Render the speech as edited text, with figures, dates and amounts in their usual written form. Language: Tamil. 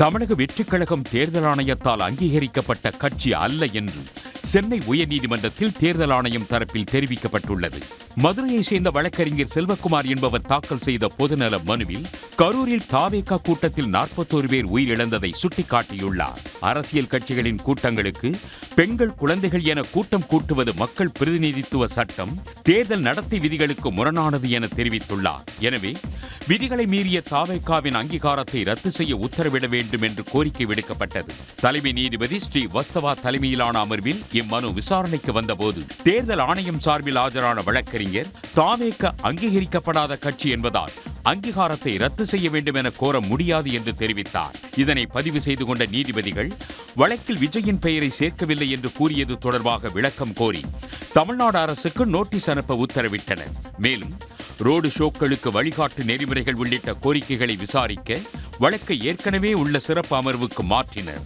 தமிழக வெற்றிக் கழகம் தேர்தல் ஆணையத்தால் அங்கீகரிக்கப்பட்ட கட்சி அல்ல என்று சென்னை உயர்நீதிமன்றத்தில் தேர்தல் ஆணையம் தரப்பில் தெரிவிக்கப்பட்டுள்ளது. மதுரையை சேர்ந்த வழக்கறிஞர் செல்வகுமார் என்பவர் தாக்கல் செய்த பொதுநல மனுவில் கரூரில் தாவேகா கூட்டத்தில் 41 பேர் உயிரிழந்ததை சுட்டிக்காட்டியுள்ளார். அரசியல் கட்சிகளின் கூட்டங்களுக்கு பெண்கள், குழந்தைகள் என கூட்டம் கூட்டுவது மக்கள் பிரதிநிதித்துவ சட்டம், தேர்தல் நடத்தை விதிகளுக்கு முரணானது என தெரிவித்துள்ளார். எனவே விதிகளை மீறிய தாவேகாவின் அங்கீகாரத்தை ரத்து செய்ய உத்தரவிட வேண்டும் என்று கோரிக்கை விடுக்கப்பட்டது. தலைமை நீதிபதி ஸ்ரீ வஸ்தவா தலைமையிலான அமர்வில் இம்மனு விசாரணைக்கு வந்தபோது தேர்தல் ஆணையம் சார்பில் ஆஜரான வழக்கறிஞர் தாவேகா அங்கீகரிக்கப்படாத கட்சி என்பதால் அங்கீகாரத்தை ரத்து செய்ய வேண்டும் என கோர முடியாது என்று தெரிவித்தார். இதனை பதிவு செய்து கொண்ட நீதிபதிகள் வழக்கில் விஜயின் பெயரை சேர்க்கவில்லை என்று கூறியது தொடர்பாக விளக்கம் கோரி தமிழ்நாடு அரசுக்கு நோட்டீஸ் அனுப்ப உத்தரவிட்டனர். மேலும் ரோடு ஷோக்களுக்கு வழிகாட்டு நெறிமுறைகள் உள்ளிட்ட கோரிக்கைகளை விசாரிக்க வழக்கை ஏற்கனவே உள்ள சிறப்பு அமர்வுக்கு மாற்றினர்.